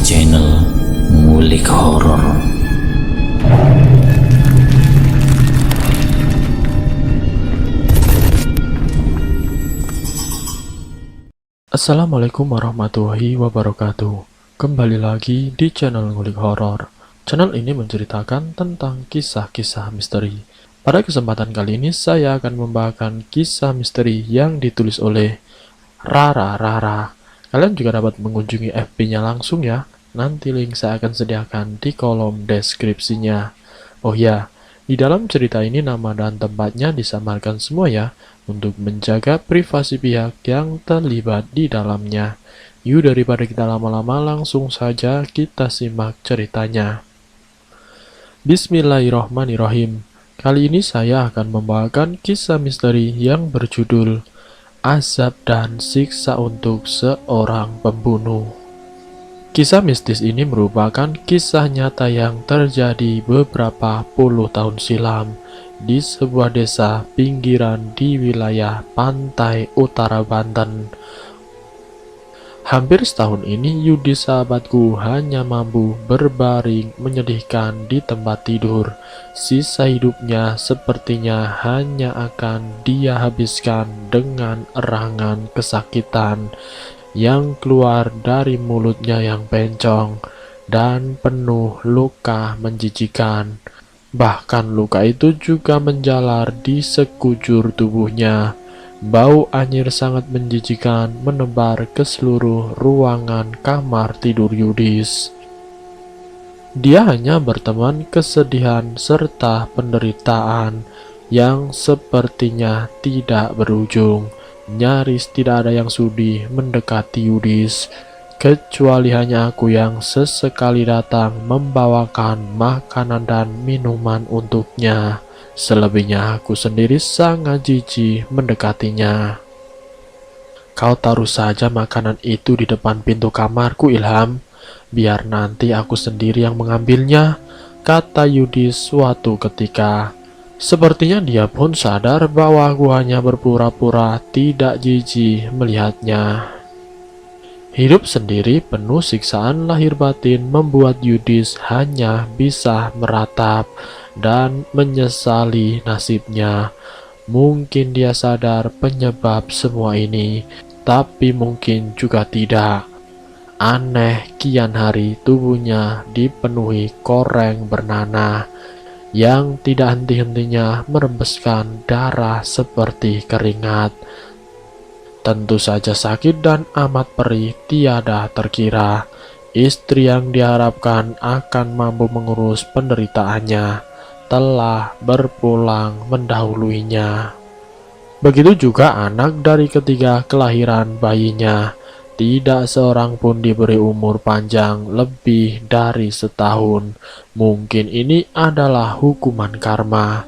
channel Ngulik Horor. Assalamualaikum warahmatullahi wabarakatuh. Kembali lagi di channel Ngulik Horor. Channel ini menceritakan tentang kisah-kisah misteri. Pada kesempatan kali ini saya akan membawakan kisah misteri yang ditulis oleh Rara. Kalian juga dapat mengunjungi FB-nya langsung ya. Nanti link saya akan sediakan di kolom deskripsinya. Oh ya, di dalam cerita ini nama dan tempatnya disamarkan semua ya, untuk menjaga privasi pihak yang terlibat di dalamnya. Yuk daripada kita lama-lama, langsung saja kita simak ceritanya. Bismillahirrohmanirrohim. Kali ini saya akan membawakan kisah misteri yang berjudul Azab dan Siksa untuk Seorang Pembunuh. Kisah mistis ini merupakan kisah nyata yang terjadi beberapa puluh tahun silam di sebuah desa pinggiran di wilayah pantai utara Banten. Hampir setahun ini Yudi sahabatku hanya mampu berbaring menyedihkan di tempat tidur. Sisa hidupnya sepertinya hanya akan dia habiskan dengan erangan kesakitan yang keluar dari mulutnya yang bencong dan penuh luka menjijikan. Bahkan luka itu juga menjalar di sekujur tubuhnya. Bau anyir sangat menjijikan menebar ke seluruh ruangan kamar tidur Yudis. Dia hanya berteman kesedihan serta penderitaan yang sepertinya tidak berujung. Nyaris tidak ada yang sudi mendekati Yudis, kecuali hanya aku yang sesekali datang membawakan makanan dan minuman untuknya. Selebihnya aku sendiri sangat jijik mendekatinya. Kau taruh saja makanan itu di depan pintu kamarku, Ilham. Biar nanti aku sendiri yang mengambilnya, kata Yudis suatu ketika. Sepertinya dia pun sadar bahwa aku hanya berpura-pura tidak jijik melihatnya. Hidup sendiri penuh siksaan lahir batin membuat Yudis hanya bisa meratap dan menyesali nasibnya. Mungkin dia sadar penyebab semua ini, tapi mungkin juga tidak. Aneh, kian hari tubuhnya dipenuhi koreng bernanah yang tidak henti-hentinya merembeskan darah seperti keringat. Tentu saja sakit dan amat perih tiada terkira. Istri yang diharapkan akan mampu mengurus penderitaannya telah berpulang mendahuluinya. Begitu juga anak dari ketiga kelahiran bayinya. Tidak seorang pun diberi umur panjang lebih dari setahun. Mungkin ini adalah hukuman karma.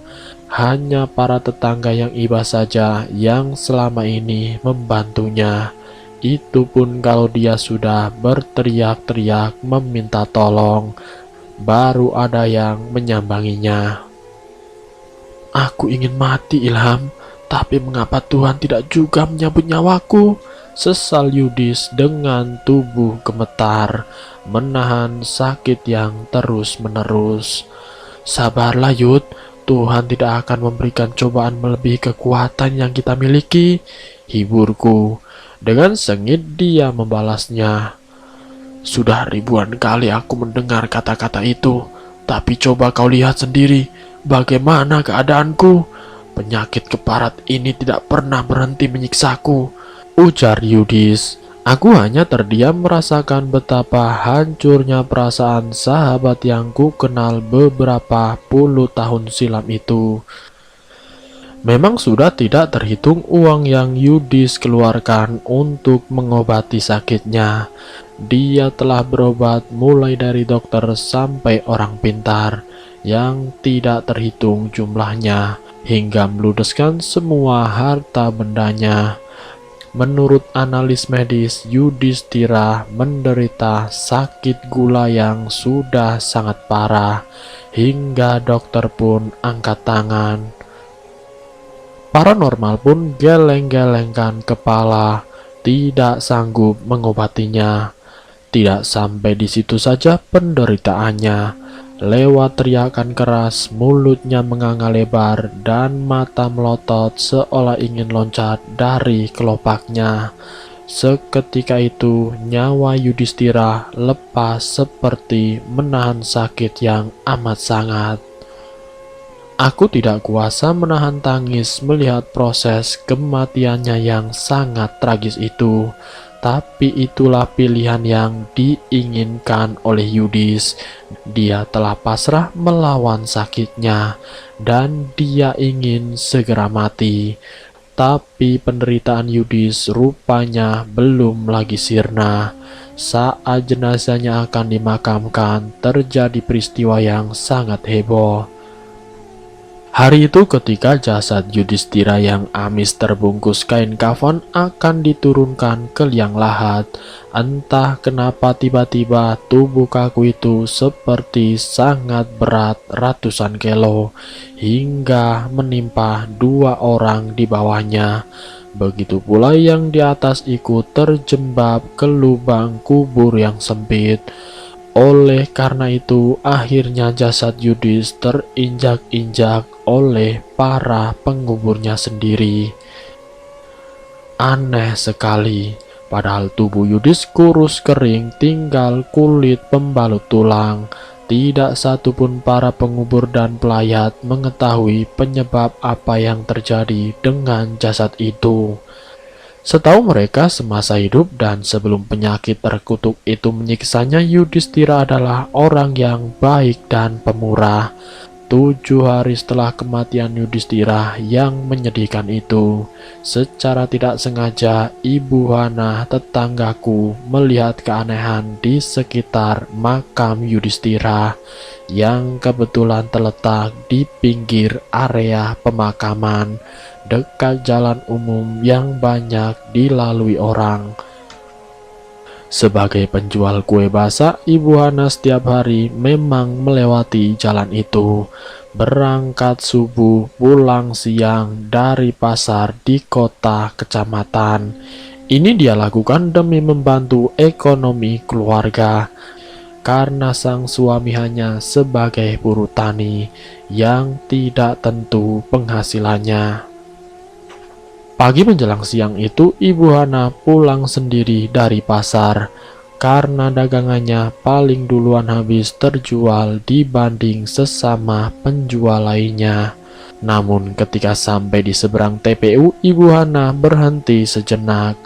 Hanya para tetangga yang iba saja yang selama ini membantunya. Itu pun kalau dia sudah berteriak-teriak meminta tolong, baru ada yang menyambanginya. Aku ingin mati, Ilham, tapi mengapa Tuhan tidak juga menyambut nyawaku? Sesal Yudis dengan tubuh gemetar, menahan sakit yang terus-menerus. Sabarlah, Yud. Tuhan tidak akan memberikan cobaan melebihi kekuatan yang kita miliki, hiburku. Dengan sengit dia membalasnya. Sudah ribuan kali aku mendengar kata-kata itu, tapi coba kau lihat sendiri bagaimana keadaanku. Penyakit keparat ini tidak pernah berhenti menyiksaku, ujar Yudis. Aku hanya terdiam merasakan betapa hancurnya perasaan sahabat yang ku kenal beberapa puluh tahun silam itu. Memang sudah tidak terhitung uang yang Yudis keluarkan untuk mengobati sakitnya. Dia telah berobat mulai dari dokter sampai orang pintar yang tidak terhitung jumlahnya, hingga meludeskan semua harta bendanya. Menurut analis medis, Yudhistira menderita sakit gula yang sudah sangat parah, hingga dokter pun angkat tangan. Paranormal pun geleng-gelengkan kepala, tidak sanggup mengobatinya. Tidak sampai di situ saja penderitaannya. Lewat teriakan keras, mulutnya menganga lebar dan mata melotot seolah ingin loncat dari kelopaknya. Seketika itu, nyawa Yudhistira lepas seperti menahan sakit yang amat sangat. Aku tidak kuasa menahan tangis melihat proses kematiannya yang sangat tragis itu. Tapi itulah pilihan yang diinginkan oleh Yudhis. Dia telah pasrah melawan sakitnya dan dia ingin segera mati. Tapi penderitaan Yudhis rupanya belum lagi sirna. Saat jenazahnya akan dimakamkan, terjadi peristiwa yang sangat heboh. Hari itu ketika jasad Yudhistira yang amis terbungkus kain kafan akan diturunkan ke liang lahat, entah kenapa tiba-tiba tubuh kaku itu seperti sangat berat ratusan kilo hingga menimpa 2 orang di bawahnya. Begitu pula yang di atas ikut terjembab ke lubang kubur yang sempit. Oleh karena itu, akhirnya jasad Yudhis terinjak-injak oleh para penguburnya sendiri. Aneh sekali, padahal tubuh Yudhis kurus kering, tinggal kulit pembalut tulang. Tidak satupun para pengubur dan pelayat mengetahui penyebab apa yang terjadi dengan jasad itu. Setahu mereka semasa hidup dan sebelum penyakit terkutuk itu menyiksanya, Yudhistira adalah orang yang baik dan pemurah. 7 hari setelah kematian Yudhistira yang menyedihkan itu, secara tidak sengaja Ibu Hana tetanggaku melihat keanehan di sekitar makam Yudhistira yang kebetulan terletak di pinggir area pemakaman dekat jalan umum yang banyak dilalui orang. Sebagai penjual kue basah, Ibu Hana setiap hari memang melewati jalan itu. Berangkat subuh, pulang siang dari pasar di kota kecamatan. Ini dia lakukan demi membantu ekonomi keluarga. Karena sang suami hanya sebagai buruh tani yang tidak tentu penghasilannya. Pagi menjelang siang itu, Ibu Hana pulang sendiri dari pasar karena dagangannya paling duluan habis terjual dibanding sesama penjual lainnya. Namun ketika sampai di seberang TPU, Ibu Hana berhenti sejenak,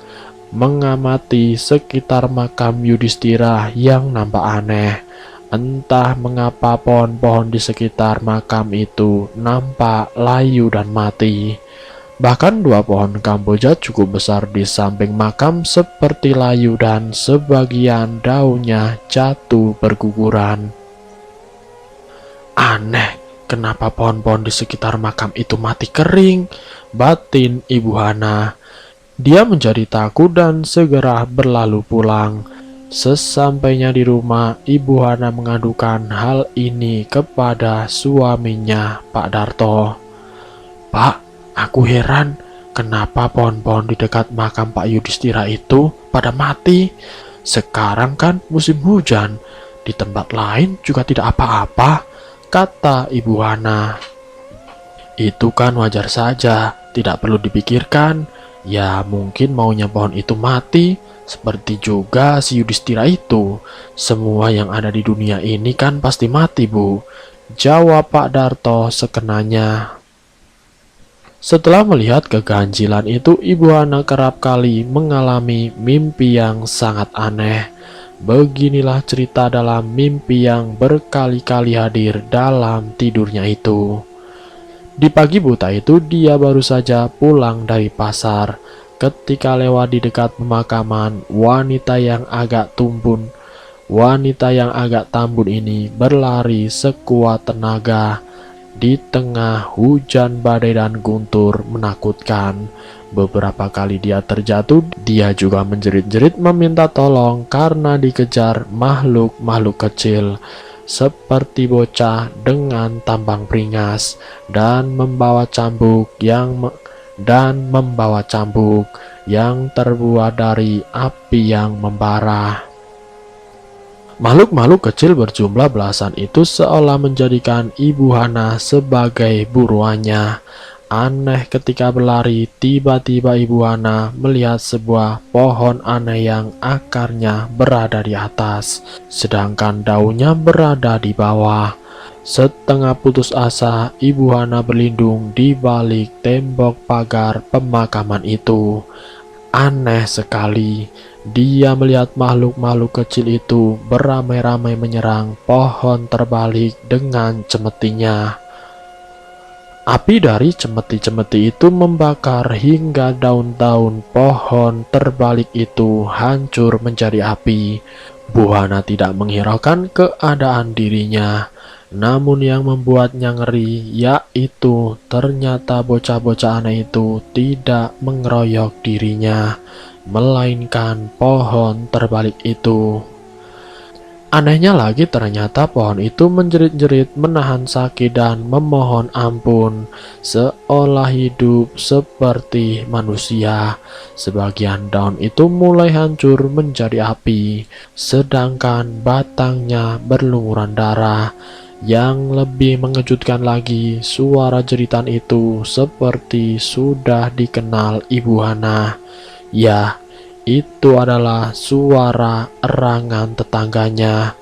mengamati sekitar makam Yudhistira yang nampak aneh. Entah mengapa pohon-pohon di sekitar makam itu nampak layu dan mati. Bahkan 2 pohon kamboja cukup besar di samping makam seperti layu dan sebagian daunnya jatuh berguguran. Aneh, kenapa pohon-pohon di sekitar makam itu mati kering? Batin Ibu Hana. Dia menjadi takut dan segera berlalu pulang. Sesampainya di rumah, Ibu Hana mengadukan hal ini kepada suaminya, Pak Darto. Pak, aku heran, kenapa pohon-pohon di dekat makam Pak Yudhistira itu pada mati? Sekarang kan musim hujan, di tempat lain juga tidak apa-apa, kata Ibu Hana. Itu kan wajar saja, tidak perlu dipikirkan. Ya mungkin maunya pohon itu mati, seperti juga si Yudhistira itu. Semua yang ada di dunia ini kan pasti mati, Bu, jawab Pak Darto sekenanya. Setelah melihat keganjilan itu, Ibu Hana kerap kali mengalami mimpi yang sangat aneh. Beginilah cerita dalam mimpi yang berkali-kali hadir dalam tidurnya itu. Di pagi buta itu, dia baru saja pulang dari pasar. Ketika lewat di dekat pemakaman, wanita yang agak tambun ini berlari sekuat tenaga. Di tengah hujan badai dan guntur menakutkan. Beberapa kali dia terjatuh, dia juga menjerit-jerit meminta tolong karena dikejar makhluk-makhluk kecil seperti bocah dengan tampang beringas dan membawa cambuk yang terbuat dari api yang membara. Makhluk-makhluk kecil berjumlah belasan itu seolah menjadikan Ibu Hana sebagai buruannya. Aneh ketika berlari, tiba-tiba Ibu Hana melihat sebuah pohon aneh yang akarnya berada di atas, sedangkan daunnya berada di bawah. Setengah putus asa, Ibu Hana berlindung di balik tembok pagar pemakaman itu. Aneh sekali, dia melihat makhluk-makhluk kecil itu beramai-ramai menyerang pohon terbalik dengan cemetinya. Api dari cemeti-cemeti itu membakar hingga daun-daun pohon terbalik itu hancur menjadi api. Bu Hana tidak menghiraukan keadaan dirinya. Namun yang membuatnya ngeri yaitu ternyata bocah-bocah aneh itu tidak mengeroyok dirinya, melainkan pohon terbalik itu. Anehnya lagi ternyata pohon itu menjerit-jerit menahan sakit dan memohon ampun, seolah hidup seperti manusia. Sebagian daun itu mulai hancur menjadi api, sedangkan batangnya berlumuran darah. Yang lebih mengejutkan lagi, suara jeritan itu seperti sudah dikenal Ibu Hana. Ya, itu adalah suara erangan tetangganya,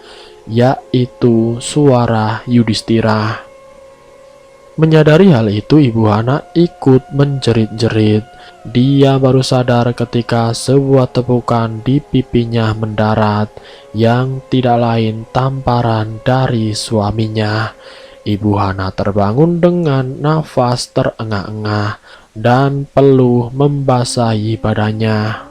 yaitu suara Yudhistira. Menyadari hal itu, Ibu Hana ikut menjerit-jerit. Dia baru sadar ketika sebuah tepukan di pipinya mendarat, yang tidak lain tamparan dari suaminya. Ibu Hana terbangun dengan nafas terengah-engah dan peluh membasahi badannya.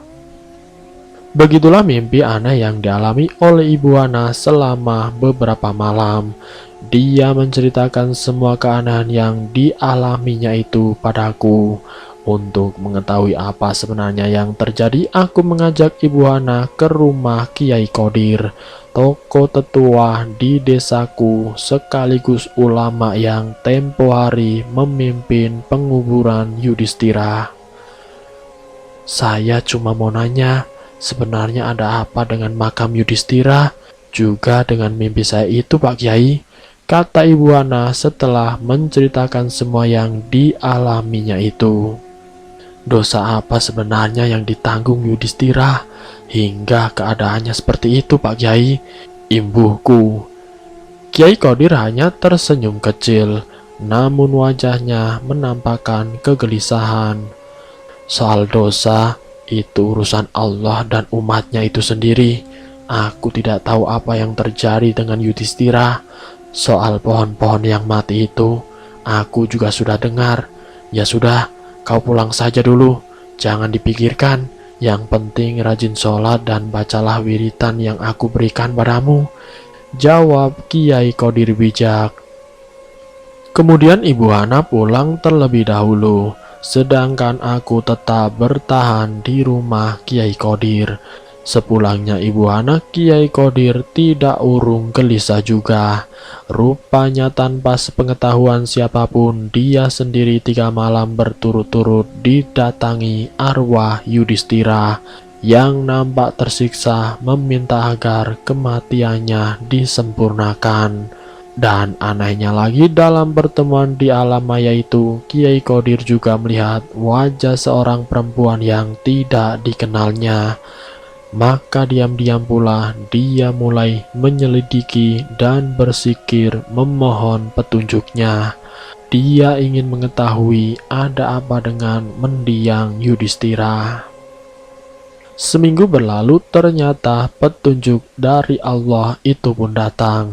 Begitulah mimpi aneh yang dialami oleh Ibu Hana selama beberapa malam. Dia menceritakan semua keanehan yang dialaminya itu padaku. Untuk mengetahui apa sebenarnya yang terjadi, aku mengajak Ibu Hana ke rumah Kiai Qodir, tokoh tetua di desaku sekaligus ulama yang tempo hari memimpin penguburan Yudhistira. Saya cuma mau nanya, sebenarnya ada apa dengan makam Yudhistira? Juga dengan mimpi saya itu, Pak Kiai, kata Ibu Hana setelah menceritakan semua yang dialaminya itu. Dosa apa sebenarnya yang ditanggung Yudhistira hingga keadaannya seperti itu, Pak Kiai? Imbuhku. Kiai Qodir hanya tersenyum kecil, namun wajahnya menampakkan kegelisahan. Soal dosa, itu urusan Allah dan umatnya itu sendiri. Aku tidak tahu apa yang terjadi dengan Yudhistira. Soal pohon-pohon yang mati itu, aku juga sudah dengar. Ya sudah, kau pulang saja dulu, jangan dipikirkan. Yang penting rajin sholat dan bacalah wiritan yang aku berikan padamu, jawab Kiai Qodir bijak. Kemudian Ibu Hana pulang terlebih dahulu, sedangkan aku tetap bertahan di rumah Kiai Qodir. Sepulangnya Ibu Hana, Kiai Qodir tidak urung gelisah juga. Rupanya tanpa sepengetahuan siapapun, dia sendiri 3 malam berturut-turut didatangi arwah Yudhistira yang nampak tersiksa meminta agar kematiannya disempurnakan. Dan anehnya lagi, dalam pertemuan di alam maya itu, Kiai Qodir juga melihat wajah seorang perempuan yang tidak dikenalnya. Maka diam-diam pula dia mulai menyelidiki dan bersikir memohon petunjuknya. Dia ingin mengetahui ada apa dengan mendiang Yudhistira. Seminggu berlalu, ternyata petunjuk dari Allah itu pun datang.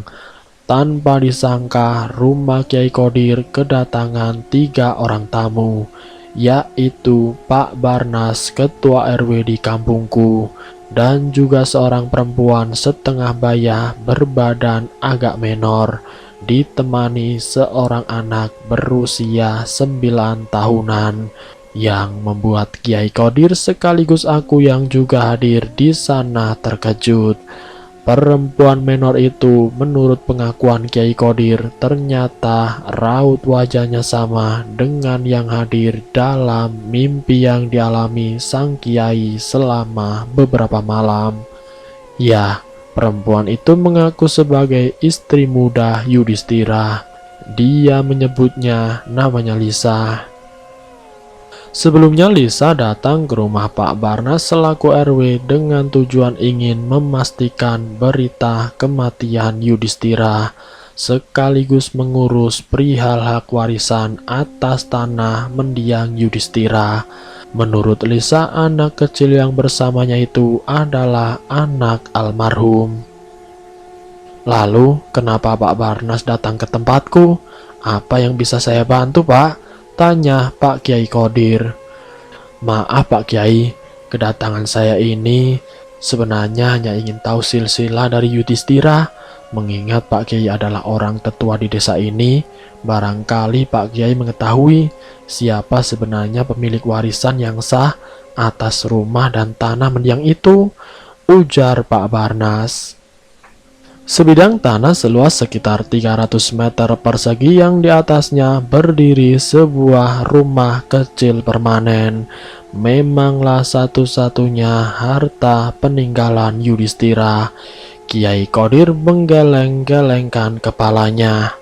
Tanpa disangka, rumah Kiai Qodir kedatangan 3 orang tamu, yaitu Pak Barnas, ketua RW di kampungku, dan juga seorang perempuan setengah baya berbadan agak menor, ditemani seorang anak berusia 9 tahunan, yang membuat Kiai Qodir sekaligus aku yang juga hadir di sana terkejut. Perempuan menor itu, menurut pengakuan Kiai Qodir, ternyata raut wajahnya sama dengan yang hadir dalam mimpi yang dialami sang Kiai selama beberapa malam. Ya, Perempuan itu mengaku sebagai istri muda Yudhistira. Dia menyebutnya namanya Lisa. Sebelumnya Lisa datang ke rumah Pak Barnas selaku RW dengan tujuan ingin memastikan berita kematian Yudhistira, sekaligus mengurus perihal hak warisan atas tanah mendiang Yudhistira. Menurut Lisa, anak kecil yang bersamanya itu adalah anak almarhum. Lalu, kenapa Pak Barnas datang ke tempatku? Apa yang bisa saya bantu, Pak? Tanya Pak Kiai Kodir. Maaf Pak Kiai, kedatangan saya ini sebenarnya hanya ingin tahu silsilah dari Yudhistira. Mengingat Pak Kiai adalah orang tetua di desa ini, barangkali Pak Kiai mengetahui siapa sebenarnya pemilik warisan yang sah atas rumah dan tanah mendiang itu, ujar Pak Barnas. Sebidang tanah seluas sekitar 300 meter persegi yang di atasnya berdiri sebuah rumah kecil permanen. Memanglah satu-satunya harta peninggalan Yudhistira. Kiai Kodir menggeleng-gelengkan kepalanya.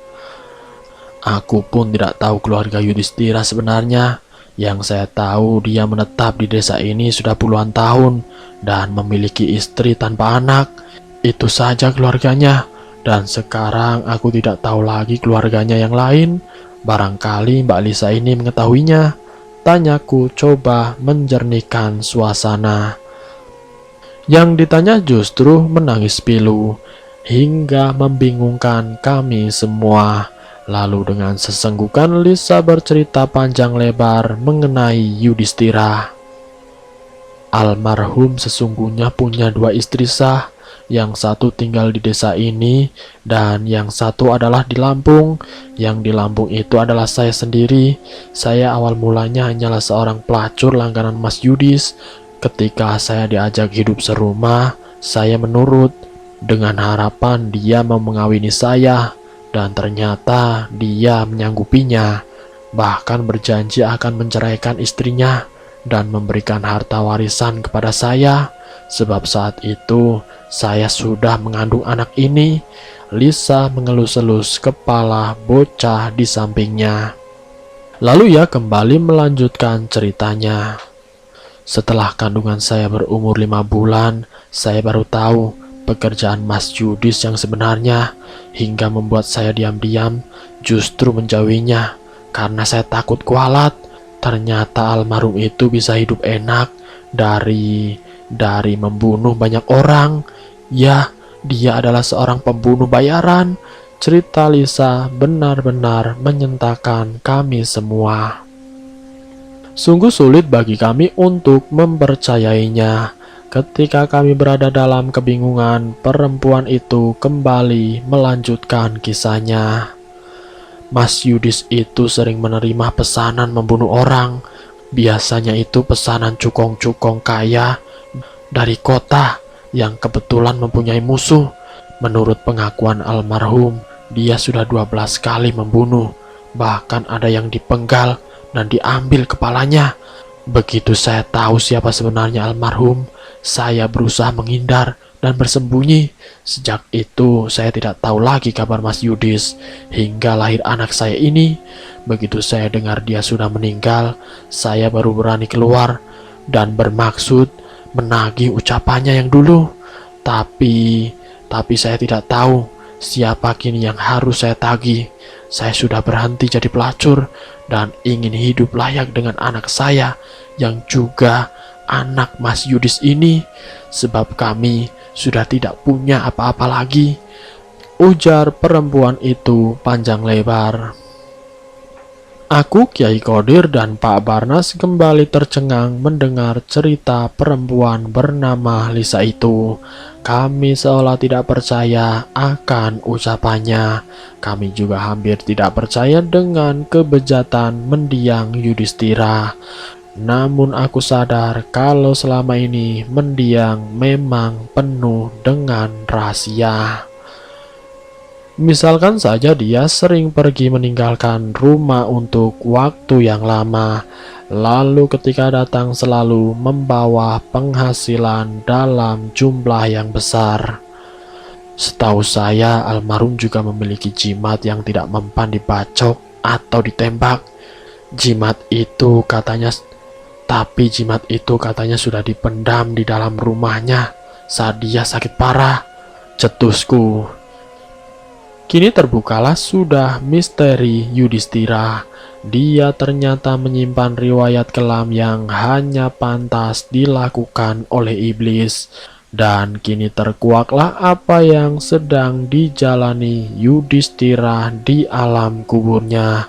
Aku pun tidak tahu keluarga Yudhistira sebenarnya. Yang saya tahu dia menetap di desa ini sudah puluhan tahun dan memiliki istri tanpa anak. Itu saja keluarganya, dan sekarang aku tidak tahu lagi keluarganya yang lain. Barangkali Mbak Lisa ini mengetahuinya. Tanyaku coba menjernihkan suasana. Yang ditanya justru menangis pilu, hingga membingungkan kami semua. Lalu dengan sesenggukan Lisa bercerita panjang lebar mengenai Yudhistira. Almarhum sesungguhnya punya 2 istri sah. Yang satu tinggal di desa ini dan yang satu adalah di Lampung. Yang di Lampung itu adalah saya sendiri. Saya awal mulanya hanyalah seorang pelacur langganan Mas Yudis. Ketika saya diajak hidup serumah, saya menurut dengan harapan dia mau mengawini saya, dan ternyata dia menyanggupinya. Bahkan berjanji akan menceraikan istrinya dan memberikan harta warisan kepada saya. Sebab saat itu saya sudah mengandung anak ini. Lisa mengelus-elus kepala bocah di sampingnya. Lalu ia kembali melanjutkan ceritanya. Setelah kandungan saya berumur 5 bulan, saya baru tahu pekerjaan Mas Yudis yang sebenarnya, hingga membuat saya diam-diam justru menjauhinya karena saya takut kualat. Ternyata almarhum itu bisa hidup enak dari membunuh banyak orang. Ya, dia adalah seorang pembunuh bayaran. Cerita Lisa benar-benar menyentakkan kami semua. Sungguh sulit bagi kami untuk mempercayainya. Ketika kami berada dalam kebingungan, perempuan itu kembali melanjutkan kisahnya. Mas Yudis itu sering menerima pesanan membunuh orang. Biasanya itu pesanan cukong-cukong kaya dari kota yang kebetulan mempunyai musuh. Menurut pengakuan almarhum, dia sudah 12 kali membunuh. Bahkan ada yang dipenggal dan diambil kepalanya. Begitu saya tahu siapa sebenarnya almarhum, saya berusaha menghindar dan bersembunyi. Sejak itu saya tidak tahu lagi kabar Mas Yudis hingga lahir anak saya ini. Begitu saya dengar dia sudah meninggal, saya baru berani keluar dan bermaksud menagih ucapannya yang dulu. Tapi saya tidak tahu siapa kini yang harus saya tagih. Saya sudah berhenti jadi pelacur dan ingin hidup layak dengan anak saya yang juga anak Mas Yudis ini, sebab kami sudah tidak punya apa-apa lagi, ujar perempuan itu panjang lebar. Aku, Kiai Kodir, dan Pak Barnas kembali tercengang mendengar cerita perempuan bernama Lisa itu. Kami seolah tidak percaya akan ucapannya. Kami juga hampir tidak percaya dengan kebejatan mendiang Yudhistira. Namun aku sadar kalau selama ini mendiang memang penuh dengan rahasia. Misalkan saja dia sering pergi meninggalkan rumah untuk waktu yang lama, lalu ketika datang selalu membawa penghasilan dalam jumlah yang besar. Setahu saya, almarhum juga memiliki jimat yang tidak mempan dibacok atau ditembak. Tapi jimat itu katanya sudah dipendam di dalam rumahnya saat dia sakit parah. Cetusku. Kini terbukalah sudah misteri Yudhistira. Dia ternyata menyimpan riwayat kelam yang hanya pantas dilakukan oleh iblis. Dan kini terkuaklah apa yang sedang dijalani Yudhistira di alam kuburnya.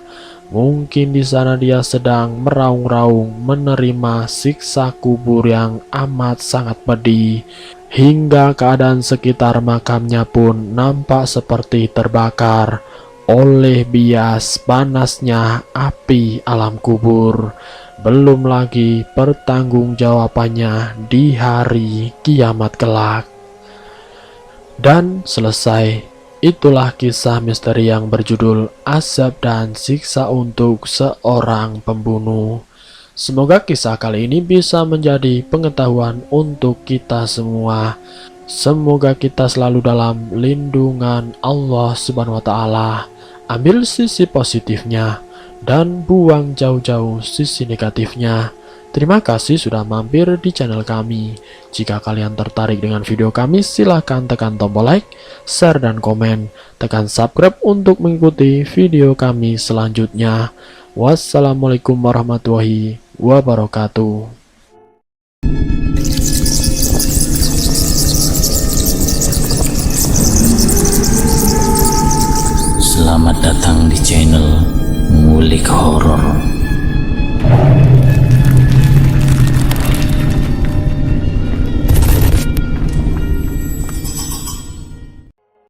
Mungkin di sana dia sedang meraung-raung menerima siksa kubur yang amat sangat pedih. Hingga keadaan sekitar makamnya pun nampak seperti terbakar oleh bias panasnya api alam kubur. Belum lagi pertanggungjawabannya di hari kiamat kelak. Dan selesai. Itulah kisah misteri yang berjudul Azab dan Siksa untuk Seorang Pembunuh. Semoga kisah kali ini bisa menjadi pengetahuan untuk kita semua. Semoga kita selalu dalam lindungan Allah Subhanahu wa Ta'ala. Ambil sisi positifnya dan buang jauh-jauh sisi negatifnya. Terima kasih sudah mampir di channel kami. Jika kalian tertarik dengan video kami, silahkan tekan tombol like, share, dan komen. Tekan subscribe untuk mengikuti video kami selanjutnya. Wassalamualaikum warahmatullahi wabarakatuh. Selamat datang di channel Ngulik Horor.